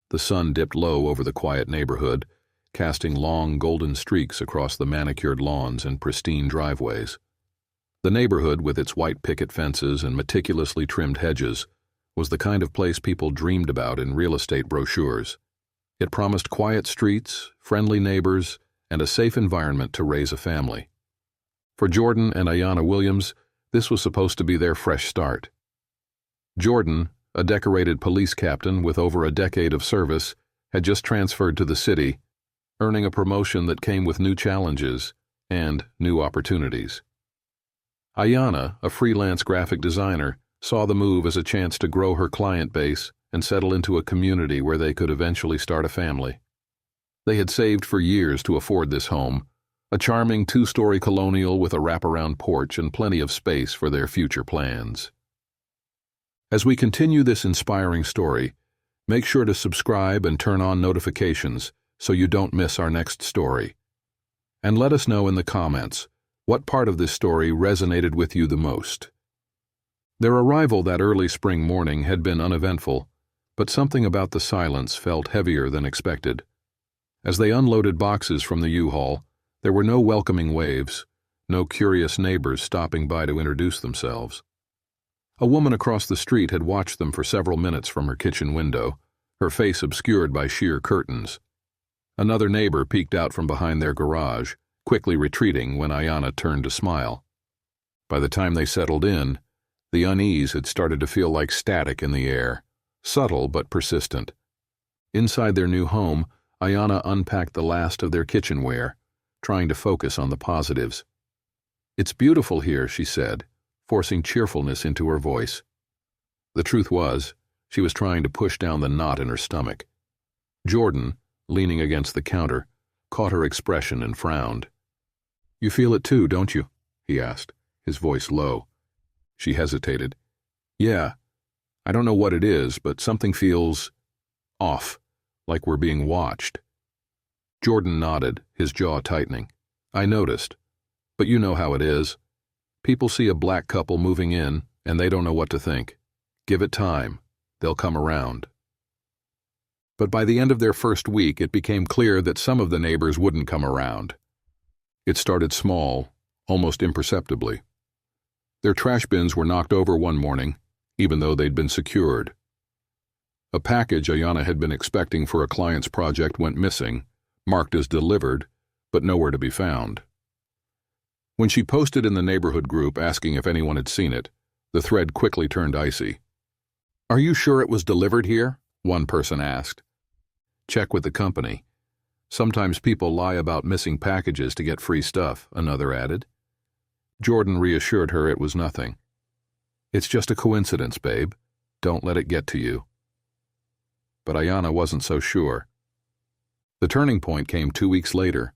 The sun dipped low over the quiet neighborhood, casting long golden streaks across the manicured lawns and pristine driveways. The neighborhood, with its white picket fences and meticulously trimmed hedges, was the kind of place people dreamed about in real estate brochures. It promised quiet streets, friendly neighbors, and a safe environment to raise a family. For Jordan and Ayanna Williams, this was supposed to be their fresh start. Jordan, a decorated police captain with over a decade of service, had just transferred to the city, earning a promotion that came with new challenges and new opportunities. Ayanna, a freelance graphic designer, saw the move as a chance to grow her client base and settle into a community where they could eventually start a family. They had saved for years to afford this home, a charming two-story colonial with a wraparound porch and plenty of space for their future plans. As we continue this inspiring story, make sure to subscribe and turn on notifications so you don't miss our next story. And let us know in the comments what part of this story resonated with you the most. Their arrival that early spring morning had been uneventful, but something about the silence felt heavier than expected. As they unloaded boxes from the U-Haul, there were no welcoming waves, no curious neighbors stopping by to introduce themselves. A woman across the street had watched them for several minutes from her kitchen window, her face obscured by sheer curtains. Another neighbor peeked out from behind their garage, quickly retreating when Ayanna turned to smile. By the time they settled in, the unease had started to feel like static in the air, subtle but persistent. Inside their new home, Ayanna unpacked the last of their kitchenware, trying to focus on the positives. "It's beautiful here," she said, forcing cheerfulness into her voice. The truth was, she was trying to push down the knot in her stomach. Jordan, leaning against the counter, caught her expression and frowned. "You feel it too, don't you?" he asked, his voice low. She hesitated. "Yeah. I don't know what it is, but something feels off, like we're being watched." Jordan nodded, his jaw tightening. "I noticed. But you know how it is. People see a black couple moving in, and they don't know what to think. Give it time. They'll come around." But by the end of their first week, it became clear that some of the neighbors wouldn't come around. It started small, almost imperceptibly. Their trash bins were knocked over one morning, even though they'd been secured. A package Ayanna had been expecting for a client's project went missing, marked as delivered, but nowhere to be found. When she posted in the neighborhood group asking if anyone had seen it, the thread quickly turned icy. "Are you sure it was delivered here?" one person asked. "Check with the company. Sometimes people lie about missing packages to get free stuff," another added. Jordan reassured her it was nothing. "It's just a coincidence, babe. Don't let it get to you." But Ayanna wasn't so sure. The turning point came 2 weeks later.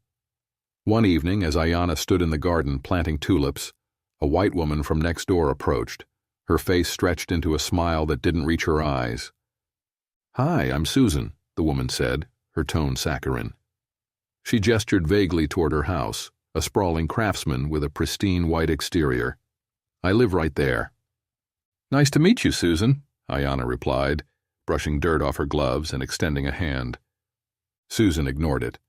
One evening, as Ayanna stood in the garden planting tulips, a white woman from next door approached, her face stretched into a smile that didn't reach her eyes. "Hi, I'm Susan," the woman said, her tone saccharine. She gestured vaguely toward her house, a sprawling craftsman with a pristine white exterior. "I live right there." "Nice to meet you, Susan," Ayanna replied, brushing dirt off her gloves and extending a hand. Susan ignored it.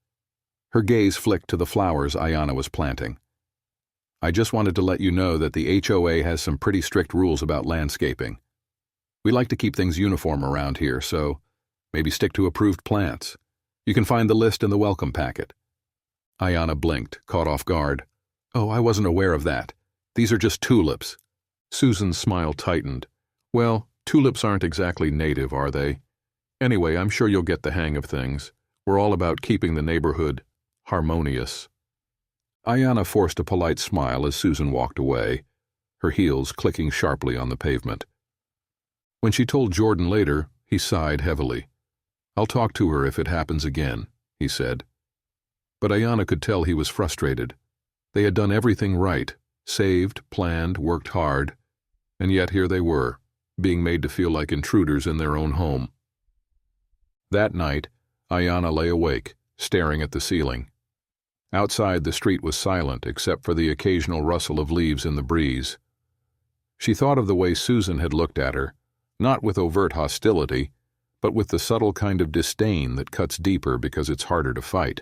Her gaze flicked to the flowers Ayanna was planting. "I just wanted to let you know that the HOA has some pretty strict rules about landscaping. We like to keep things uniform around here, so maybe stick to approved plants. You can find the list in the welcome packet." Ayanna blinked, caught off guard. "Oh, I wasn't aware of that. These are just tulips." Susan's smile tightened. "Well, tulips aren't exactly native, are they? Anyway, I'm sure you'll get the hang of things. We're all about keeping the neighborhood harmonious." Ayanna forced a polite smile as Susan walked away, her heels clicking sharply on the pavement. When she told Jordan later, he sighed heavily. "I'll talk to her if it happens again," he said. But Ayanna could tell he was frustrated. They had done everything right, saved, planned, worked hard, and yet here they were, being made to feel like intruders in their own home. That night, Ayanna lay awake, staring at the ceiling. Outside, the street was silent except for the occasional rustle of leaves in the breeze. She thought of the way Susan had looked at her, not with overt hostility, but with the subtle kind of disdain that cuts deeper because it's harder to fight.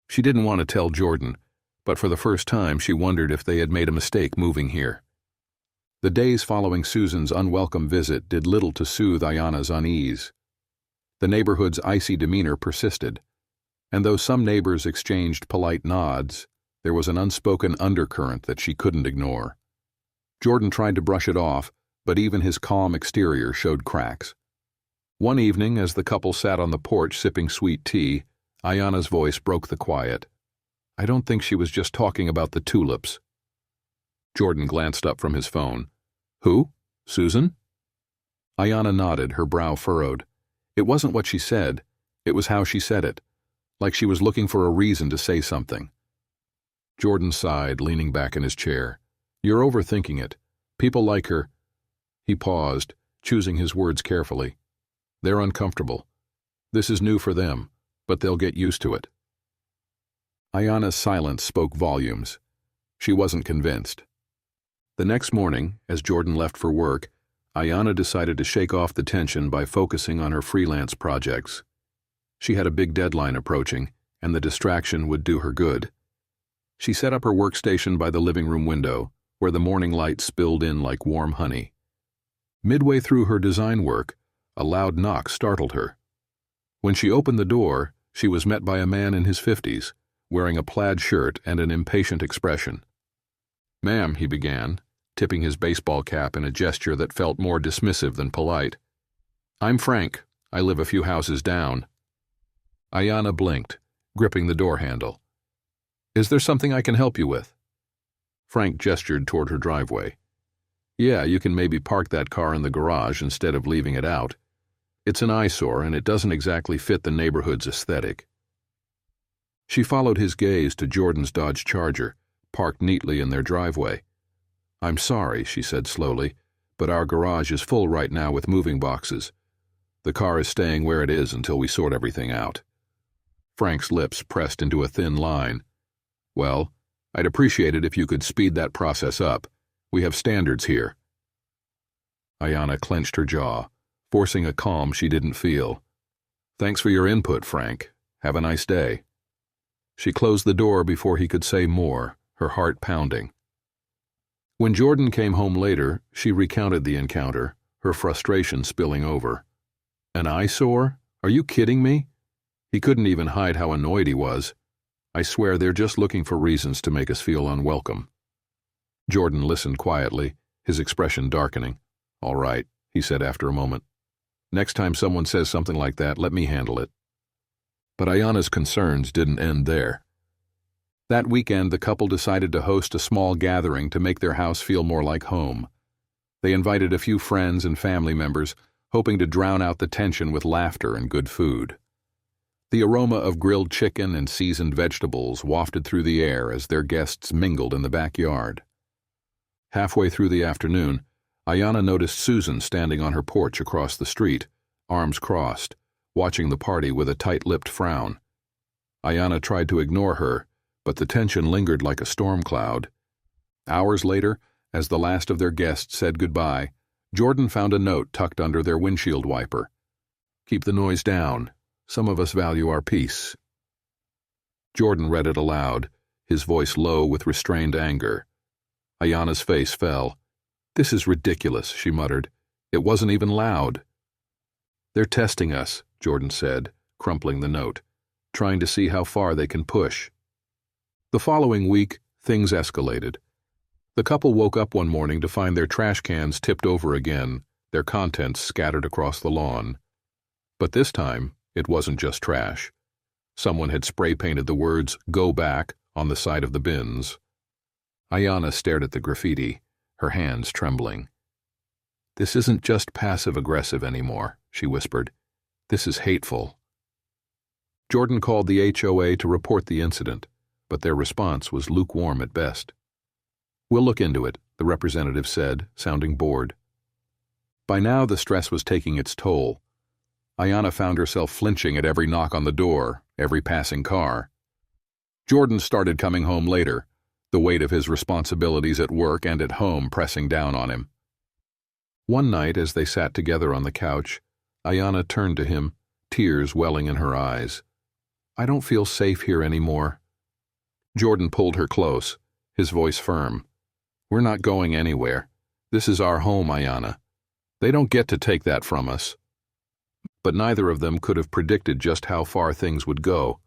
She didn't want to tell Jordan, but for the first time she wondered if they had made a mistake moving here. The days following Susan's unwelcome visit did little to soothe Ayanna's unease. The neighborhood's icy demeanor persisted, and though some neighbors exchanged polite nods, there was an unspoken undercurrent that she couldn't ignore. Jordan tried to brush it off, but even his calm exterior showed cracks. One evening, as the couple sat on the porch sipping sweet tea, Ayanna's voice broke the quiet. "I don't think she was just talking about the tulips." Jordan glanced up from his phone. "Who? Susan?" Ayanna nodded, her brow furrowed. It wasn't what she said, it was how she said it, like she was looking for a reason to say something. Jordan sighed, leaning back in his chair. "You're overthinking it. People like her—" He paused, choosing his words carefully. "They're uncomfortable. This is new for them, but they'll get used to it." Ayanna's silence spoke volumes. She wasn't convinced. The next morning, as Jordan left for work, Ayanna decided to shake off the tension by focusing on her freelance projects. She had a big deadline approaching, and the distraction would do her good. She set up her workstation by the living room window, where the morning light spilled in like warm honey. Midway through her design work, a loud knock startled her. When she opened the door, she was met by a man in his 50s, wearing a plaid shirt and an impatient expression. "Ma'am," he began, tipping his baseball cap in a gesture that felt more dismissive than polite. "I'm Frank. I live a few houses down." Ayanna blinked, gripping the door handle. "Is there something I can help you with?" Frank gestured toward her driveway. "Yeah, you can maybe park that car in the garage instead of leaving it out. It's an eyesore and it doesn't exactly fit the neighborhood's aesthetic." She followed his gaze to Jordan's Dodge Charger, parked neatly in their driveway. "I'm sorry," she said slowly, "but our garage is full right now with moving boxes. The car is staying where it is until we sort everything out." Frank's lips pressed into a thin line. "Well, I'd appreciate it if you could speed that process up. We have standards here." Ayanna clenched her jaw, forcing a calm she didn't feel. "Thanks for your input, Frank. Have a nice day." She closed the door before he could say more, her heart pounding. When Jordan came home later, she recounted the encounter, her frustration spilling over. "An eyesore? Are you kidding me?" He couldn't even hide how annoyed he was. "I swear they're just looking for reasons to make us feel unwelcome." Jordan listened quietly, his expression darkening. "All right," he said after a moment. "Next time someone says something like that, let me handle it." But Ayanna's concerns didn't end there. That weekend, the couple decided to host a small gathering to make their house feel more like home. They invited a few friends and family members, hoping to drown out the tension with laughter and good food. The aroma of grilled chicken and seasoned vegetables wafted through the air as their guests mingled in the backyard. Halfway through the afternoon, Ayanna noticed Susan standing on her porch across the street, arms crossed, watching the party with a tight-lipped frown. Ayanna tried to ignore her, but the tension lingered like a storm cloud. Hours later, as the last of their guests said goodbye, Jordan found a note tucked under their windshield wiper. "Keep the noise down. Some of us value our peace." Jordan read it aloud, his voice low with restrained anger. Ayanna's face fell. "This is ridiculous," she muttered. "It wasn't even loud." "They're testing us," Jordan said, crumpling the note, "trying to see how far they can push." The following week, things escalated. The couple woke up one morning to find their trash cans tipped over again, their contents scattered across the lawn. But this time, it wasn't just trash. Someone had spray-painted the words, "Go back," on the side of the bins. Ayanna stared at the graffiti, her hands trembling. "This isn't just passive-aggressive anymore," she whispered. "This is hateful." Jordan called the HOA to report the incident, but their response was lukewarm at best. "We'll look into it," the representative said, sounding bored. By now the stress was taking its toll. Ayanna found herself flinching at every knock on the door, every passing car. Jordan started coming home later, the weight of his responsibilities at work and at home pressing down on him. One night, as they sat together on the couch, Ayanna turned to him, tears welling in her eyes. I don't feel safe here anymore. Jordan pulled her close, his voice firm. We're not going anywhere. This is our home, Ayanna. They don't get to take that from us. But neither of them could have predicted just how far things would go,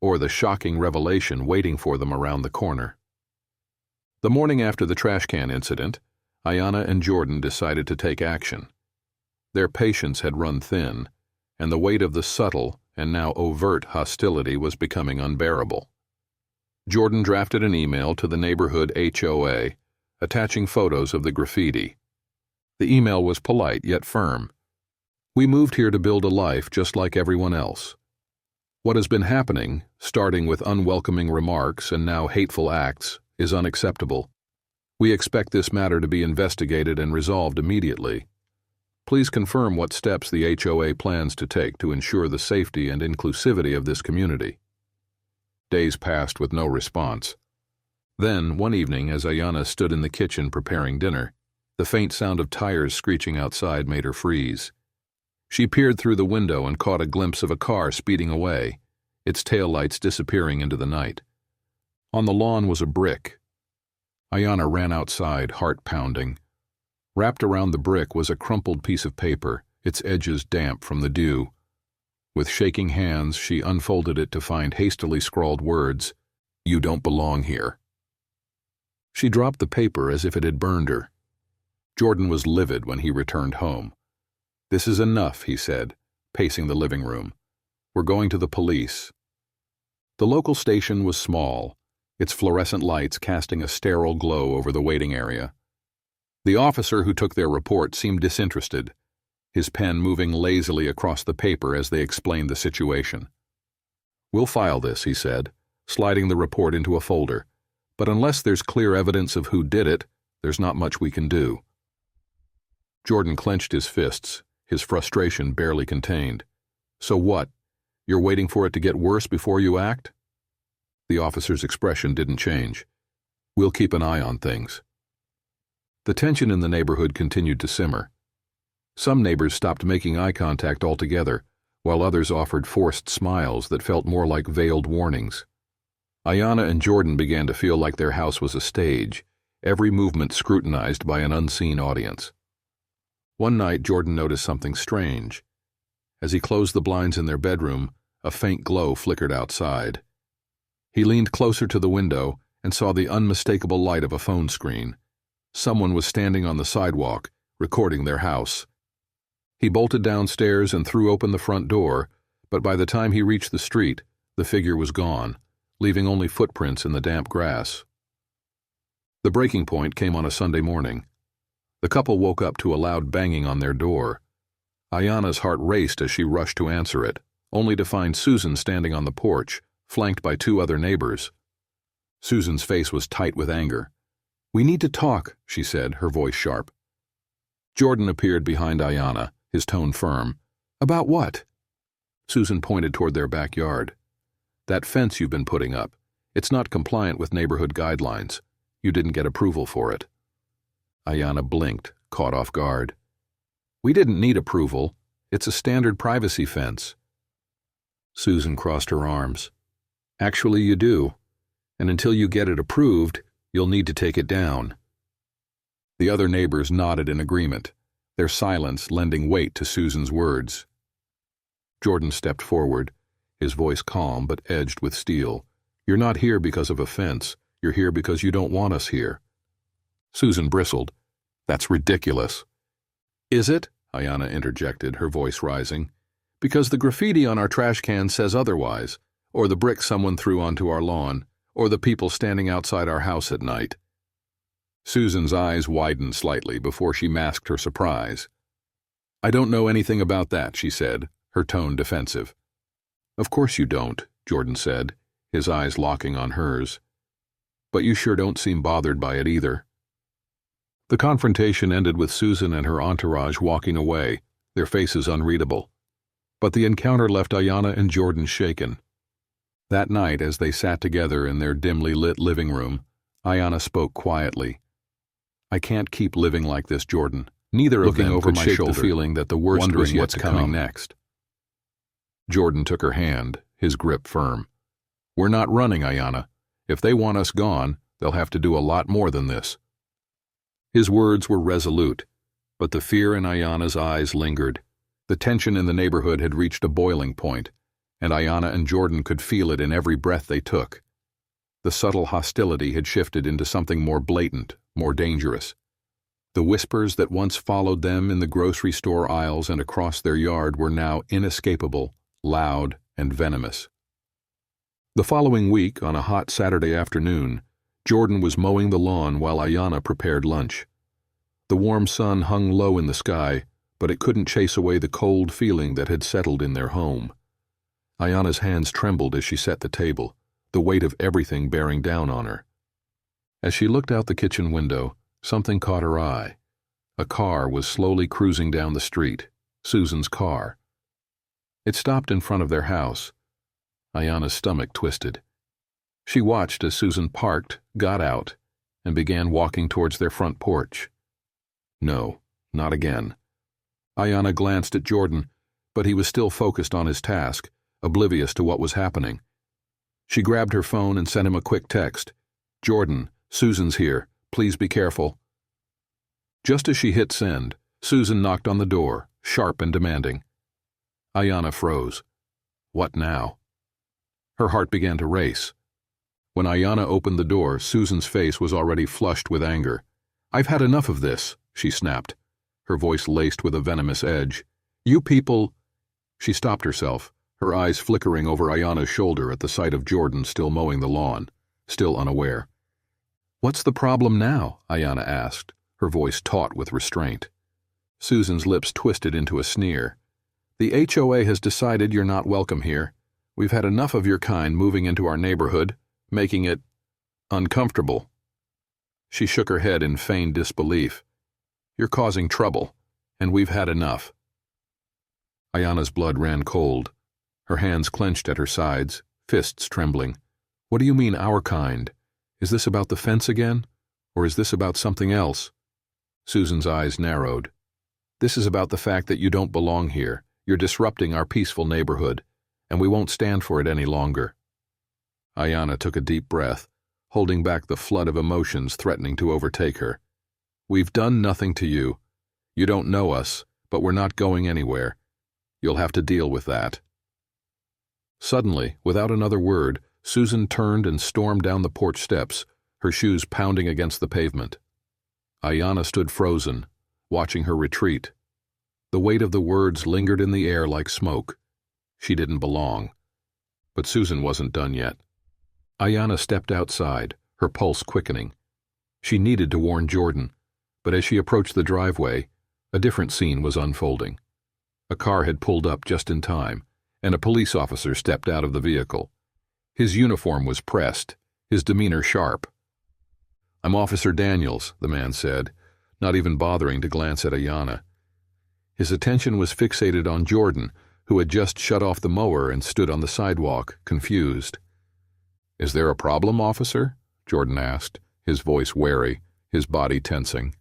or the shocking revelation waiting for them around the corner. The morning after the trash can incident, Ayanna and Jordan decided to take action. Their patience had run thin, and the weight of the subtle and now overt hostility was becoming unbearable. Jordan drafted an email to the neighborhood HOA, attaching photos of the graffiti. The email was polite yet firm. We moved here to build a life just like everyone else. What has been happening, starting with unwelcoming remarks and now hateful acts, is unacceptable. We expect this matter to be investigated and resolved immediately. Please confirm what steps the HOA plans to take to ensure the safety and inclusivity of this community. Days passed with no response. Then, one evening, as Ayanna stood in the kitchen preparing dinner, the faint sound of tires screeching outside made her freeze. She peered through the window and caught a glimpse of a car speeding away, its taillights disappearing into the night. On the lawn was a brick. Ayanna ran outside, heart pounding. Wrapped around the brick was a crumpled piece of paper, its edges damp from the dew. With shaking hands, she unfolded it to find hastily scrawled words, "You don't belong here." She dropped the paper as if it had burned her. Jordan was livid when he returned home. "This is enough," he said, pacing the living room. "We're going to the police." The local station was small, its fluorescent lights casting a sterile glow over the waiting area. The officer who took their report seemed disinterested, his pen moving lazily across the paper as they explained the situation. "We'll file this," he said, sliding the report into a folder. "But unless there's clear evidence of who did it, there's not much we can do." Jordan clenched his fists, his frustration barely contained. "So what? You're waiting for it to get worse before you act?" The officer's expression didn't change. "We'll keep an eye on things." The tension in the neighborhood continued to simmer. Some neighbors stopped making eye contact altogether, while others offered forced smiles that felt more like veiled warnings. Ayanna and Jordan began to feel like their house was a stage, every movement scrutinized by an unseen audience. One night, Jordan noticed something strange. As he closed the blinds in their bedroom, a faint glow flickered outside. He leaned closer to the window and saw the unmistakable light of a phone screen. Someone was standing on the sidewalk, recording their house. He bolted downstairs and threw open the front door, but by the time he reached the street, the figure was gone, leaving only footprints in the damp grass. The breaking point came on a Sunday morning. The couple woke up to a loud banging on their door. Ayanna's heart raced as she rushed to answer it, only to find Susan standing on the porch, flanked by two other neighbors. Susan's face was tight with anger. "We need to talk," she said, her voice sharp. Jordan appeared behind Ayanna, his tone firm. "About what?" Susan pointed toward their backyard. "That fence you've been putting up. It's not compliant with neighborhood guidelines. You didn't get approval for it." Ayanna blinked, caught off guard. "We didn't need approval. It's a standard privacy fence." Susan crossed her arms. "Actually, you do. And until you get it approved, you'll need to take it down." The other neighbors nodded in agreement, their silence lending weight to Susan's words. Jordan stepped forward, his voice calm but edged with steel. "You're not here because of a fence. You're here because you don't want us here." Susan bristled. "That's ridiculous." "Is it?" Ayanna interjected, her voice rising. "Because the graffiti on our trash can says otherwise, or the brick someone threw onto our lawn, or the people standing outside our house at night." Susan's eyes widened slightly before she masked her surprise. "I don't know anything about that," she said, her tone defensive. "Of course you don't," Jordan said, his eyes locking on hers. "But you sure don't seem bothered by it either." The confrontation ended with Susan and her entourage walking away, their faces unreadable. But the encounter left Ayanna and Jordan shaken. That night, as they sat together in their dimly lit living room, Ayanna spoke quietly. "I can't keep living like this, Jordan. Neither of looking them over could my shake shoulder, the feeling that the worst was wondering yet what's to coming come. next. Jordan took her hand, his grip firm. "We're not running, Ayanna. If they want us gone, they'll have to do a lot more than this." His words were resolute, but the fear in Ayanna's eyes lingered. The tension in the neighborhood had reached a boiling point, and Ayanna and Jordan could feel it in every breath they took. The subtle hostility had shifted into something more blatant, more dangerous. The whispers that once followed them in the grocery store aisles and across their yard were now inescapable, loud, and venomous. The following week, on a hot Saturday afternoon, Jordan was mowing the lawn while Ayanna prepared lunch. The warm sun hung low in the sky, but it couldn't chase away the cold feeling that had settled in their home. Ayanna's hands trembled as she set the table, the weight of everything bearing down on her. As she looked out the kitchen window, something caught her eye. A car was slowly cruising down the street, Susan's car. It stopped in front of their house. Ayanna's stomach twisted. She watched as Susan parked, got out, and began walking towards their front porch. No, not again. Ayanna glanced at Jordan, but he was still focused on his task, oblivious to what was happening. She grabbed her phone and sent him a quick text. "Jordan, Susan's here. Please be careful." Just as she hit send, Susan knocked on the door, sharp and demanding. Ayanna froze. What now? Her heart began to race. When Ayanna opened the door, Susan's face was already flushed with anger. "I've had enough of this," she snapped, her voice laced with a venomous edge. "You people—" She stopped herself, her eyes flickering over Ayanna's shoulder at the sight of Jordan still mowing the lawn, still unaware. "What's the problem now?" Ayanna asked, her voice taut with restraint. Susan's lips twisted into a sneer. "The HOA has decided you're not welcome here. We've had enough of your kind moving into our neighborhood, making it uncomfortable." She shook her head in feigned disbelief. "You're causing trouble, and we've had enough." Ayanna's blood ran cold. Her hands clenched at her sides, fists trembling. "What do you mean, our kind? Is this about the fence again? Or is this about something else?" Susan's eyes narrowed. "This is about the fact that you don't belong here. You're disrupting our peaceful neighborhood, and we won't stand for it any longer." Ayanna took a deep breath, holding back the flood of emotions threatening to overtake her. "We've done nothing to you. You don't know us, but we're not going anywhere. You'll have to deal with that." Suddenly, without another word, Susan turned and stormed down the porch steps, her shoes pounding against the pavement. Ayanna stood frozen, watching her retreat. The weight of the words lingered in the air like smoke. She didn't belong. But Susan wasn't done yet. Ayanna stepped outside, her pulse quickening. She needed to warn Jordan, but as she approached the driveway, a different scene was unfolding. A car had pulled up just in time, and a police officer stepped out of the vehicle. His uniform was pressed, his demeanor sharp. "I'm Officer Daniels," the man said, not even bothering to glance at Ayanna. His attention was fixated on Jordan, who had just shut off the mower and stood on the sidewalk, confused. "Is there a problem, officer?" Jordan asked, his voice wary, his body tensing.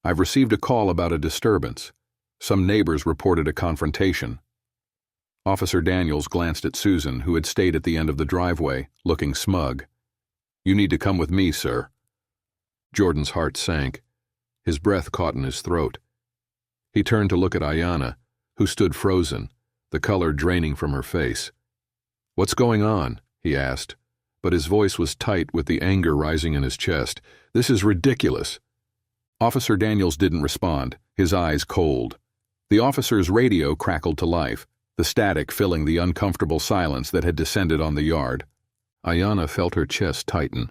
"I've received a call about a disturbance. Some neighbors reported a confrontation." Officer Daniels glanced at Susan, who had stayed at the end of the driveway, looking smug. "You need to come with me, sir." Jordan's heart sank. His breath caught in his throat. He turned to look at Ayanna, who stood frozen, the color draining from her face. "What's going on?" he asked, but his voice was tight with the anger rising in his chest. "This is ridiculous." Officer Daniels didn't respond, his eyes cold. The officer's radio crackled to life, the static filling the uncomfortable silence that had descended on the yard. Ayanna felt her chest tighten.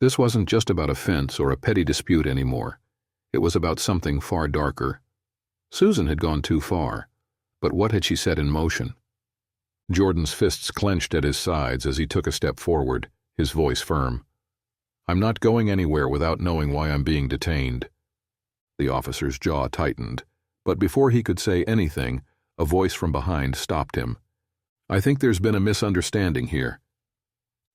This wasn't just about a fence or a petty dispute anymore. It was about something far darker. Susan had gone too far, but what had she set in motion? Jordan's fists clenched at his sides as he took a step forward, his voice firm. "I'm not going anywhere without knowing why I'm being detained." The officer's jaw tightened, but before he could say anything, a voice from behind stopped him. "I think there's been a misunderstanding here."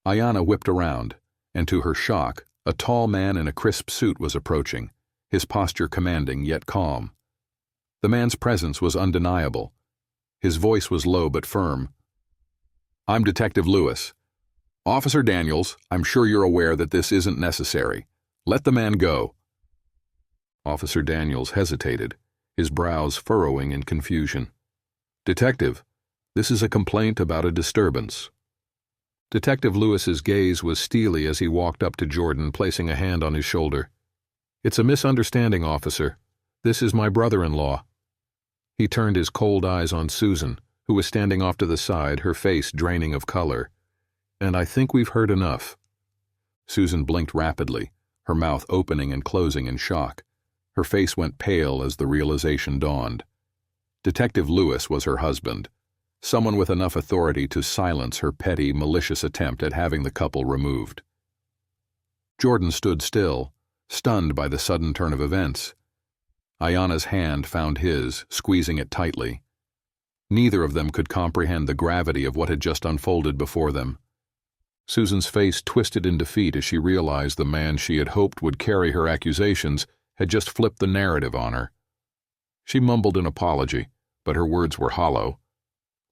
Ayanna whipped around, and to her shock, a tall man in a crisp suit was approaching. his posture commanding yet calm. The man's presence was undeniable. His voice was low but firm. "I'm Detective Lewis. Officer Daniels, I'm sure you're aware that this isn't necessary. Let the man go." Officer Daniels hesitated, his brows furrowing in confusion. "Detective, this is a complaint about a disturbance." Detective Lewis's gaze was steely as he walked up to Jordan, placing a hand on his shoulder. "It's a misunderstanding, officer. This is my brother-in-law." He turned his cold eyes on Susan, who was standing off to the side, her face draining of color. "And I think we've heard enough." Susan blinked rapidly, her mouth opening and closing in shock. Her face went pale as the realization dawned. Detective Lewis was her husband, someone with enough authority to silence her petty, malicious attempt at having the couple removed. Jordan stood still, stunned by the sudden turn of events. Ayanna's hand found his, squeezing it tightly. Neither of them could comprehend the gravity of what had just unfolded before them. Susan's face twisted in defeat as she realized the man she had hoped would carry her accusations had just flipped the narrative on her. She mumbled an apology, but her words were hollow.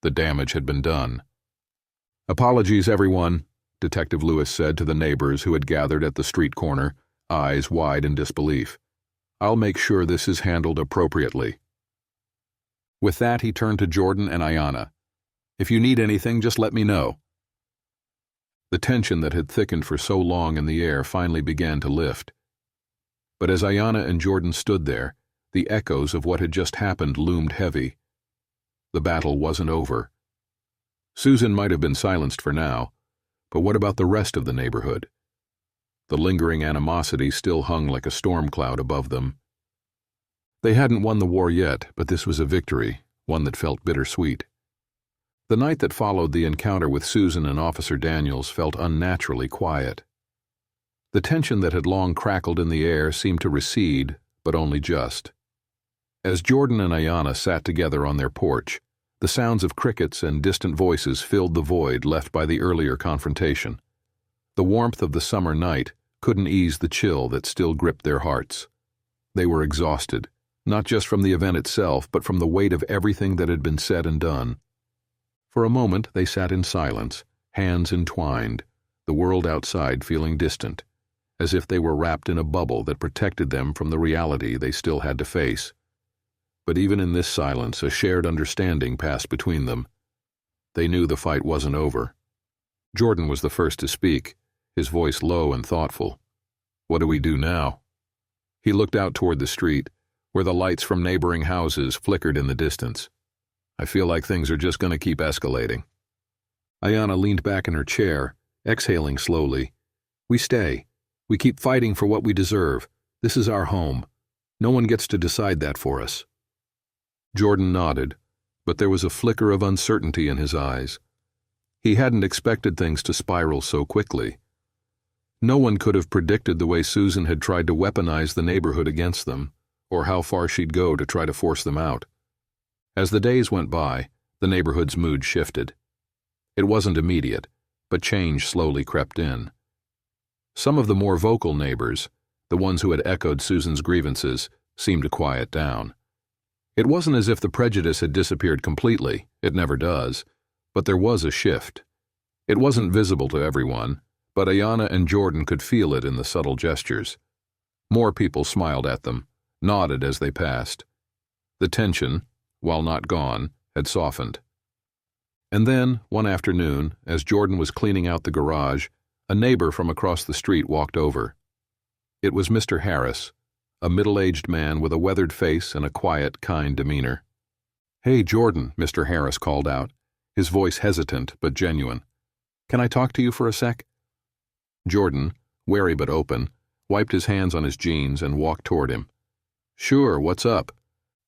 The damage had been done. "Apologies, everyone," Detective Lewis said to the neighbors who had gathered at the street corner, eyes wide in disbelief. "I'll make sure this is handled appropriately." With that, he turned to Jordan and Ayanna. "If you need anything, just let me know." The tension that had thickened for so long in the air finally began to lift. But as Ayanna and Jordan stood there, the echoes of what had just happened loomed heavy. The battle wasn't over. Susan might have been silenced for now, but what about the rest of the neighborhood? The lingering animosity still hung like a storm cloud above them. They hadn't won the war yet, but this was a victory, one that felt bittersweet. The night that followed the encounter with Susan and Officer Daniels felt unnaturally quiet. The tension that had long crackled in the air seemed to recede, but only just. As Jordan and Ayanna sat together on their porch, the sounds of crickets and distant voices filled the void left by the earlier confrontation. The warmth of the summer night couldn't ease the chill that still gripped their hearts. They were exhausted, not just from the event itself, but from the weight of everything that had been said and done. For a moment they sat in silence, hands entwined, the world outside feeling distant, as if they were wrapped in a bubble that protected them from the reality they still had to face. But even in this silence, a shared understanding passed between them. They knew the fight wasn't over. Jordan was the first to speak, his voice low and thoughtful. "What do we do now?" He looked out toward the street, where the lights from neighboring houses flickered in the distance. "I feel like things are just going to keep escalating." Ayanna leaned back in her chair, exhaling slowly. "We stay. We keep fighting for what we deserve. This is our home. No one gets to decide that for us." Jordan nodded, but there was a flicker of uncertainty in his eyes. He hadn't expected things to spiral so quickly. No one could have predicted the way Susan had tried to weaponize the neighborhood against them, or how far she'd go to try to force them out. As the days went by, the neighborhood's mood shifted. It wasn't immediate, but change slowly crept in. Some of the more vocal neighbors, the ones who had echoed Susan's grievances, seemed to quiet down. It wasn't as if the prejudice had disappeared completely, it never does, but there was a shift. It wasn't visible to everyone, but Ayanna and Jordan could feel it in the subtle gestures. More people smiled at them, nodded as they passed. The tension, while not gone, had softened. And then, one afternoon, as Jordan was cleaning out the garage, a neighbor from across the street walked over. It was Mr. Harris, a middle-aged man with a weathered face and a quiet, kind demeanor. "Hey, Jordan," Mr. Harris called out, his voice hesitant but genuine. "Can I talk to you for a sec?" Jordan, wary but open, wiped his hands on his jeans and walked toward him. "Sure, what's up?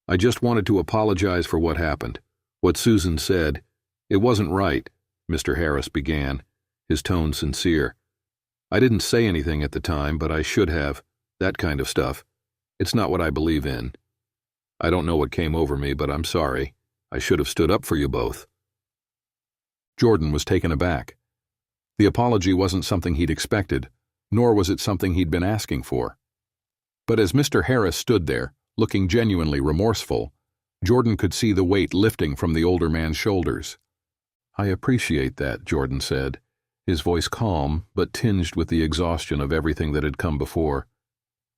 I just wanted to apologize for what happened. What Susan said. It wasn't right," Mr. Harris began, his tone sincere. "I didn't say anything at the time, but I should have. That kind of stuff. It's not what I believe in. I don't know what came over me, but I'm sorry. I should have stood up for you both." Jordan was taken aback. The apology wasn't something he'd expected, nor was it something he'd been asking for. But as Mr. Harris stood there, looking genuinely remorseful, Jordan could see the weight lifting from the older man's shoulders. "I appreciate that," Jordan said, his voice calm but tinged with the exhaustion of everything that had come before.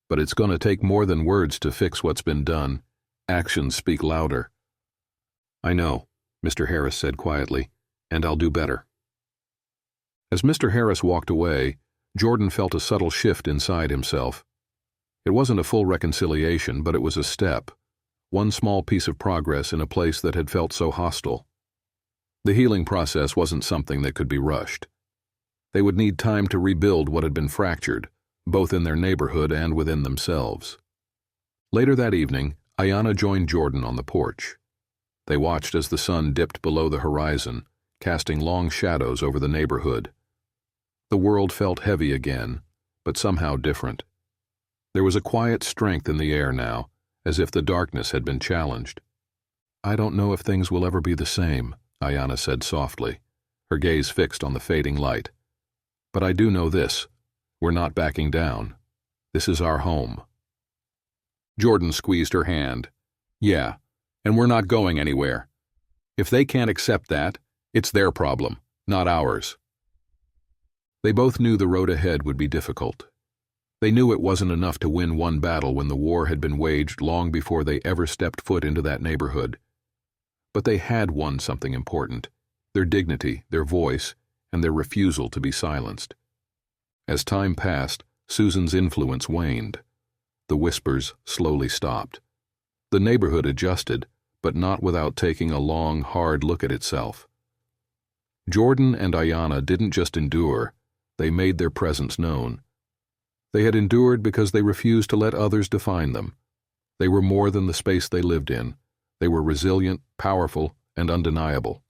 "But it's going to take more than words to fix what's been done. Actions speak louder." "I know," Mr. Harris said quietly, "and I'll do better." As Mr. Harris walked away, Jordan felt a subtle shift inside himself. It wasn't a full reconciliation, but it was a step, one small piece of progress in a place that had felt so hostile. The healing process wasn't something that could be rushed. They would need time to rebuild what had been fractured, both in their neighborhood and within themselves. Later that evening, Ayanna joined Jordan on the porch. They watched as the sun dipped below the horizon, casting long shadows over the neighborhood. The world felt heavy again, but somehow different. There was a quiet strength in the air now, as if the darkness had been challenged. "I don't know if things will ever be the same," Ayanna said softly, her gaze fixed on the fading light. "But I do know this. We're not backing down. This is our home." Jordan squeezed her hand. "Yeah, and we're not going anywhere. If they can't accept that, it's their problem, not ours." They both knew the road ahead would be difficult. They knew it wasn't enough to win one battle when the war had been waged long before they ever stepped foot into that neighborhood. But they had won something important: their dignity, their voice, and their refusal to be silenced. As time passed, Susan's influence waned. The whispers slowly stopped. The neighborhood adjusted, but not without taking a long, hard look at itself. Jordan and Ayanna didn't just endure, they made their presence known. They had endured because they refused to let others define them. They were more than the space they lived in. They were resilient, powerful, and undeniable.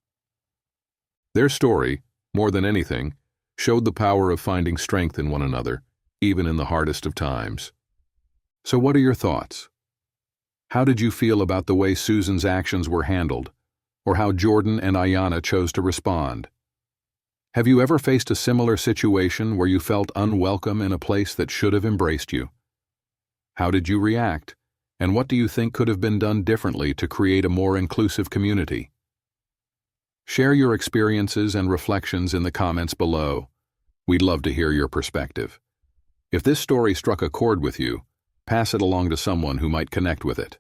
Their story, more than anything, showed the power of finding strength in one another, even in the hardest of times. So what are your thoughts? How did you feel about the way Susan's actions were handled, or how Jordan and Ayanna chose to respond? Have you ever faced a similar situation where you felt unwelcome in a place that should have embraced you? How did you react, and what do you think could have been done differently to create a more inclusive community? Share your experiences and reflections in the comments below. We'd love to hear your perspective. If this story struck a chord with you, pass it along to someone who might connect with it.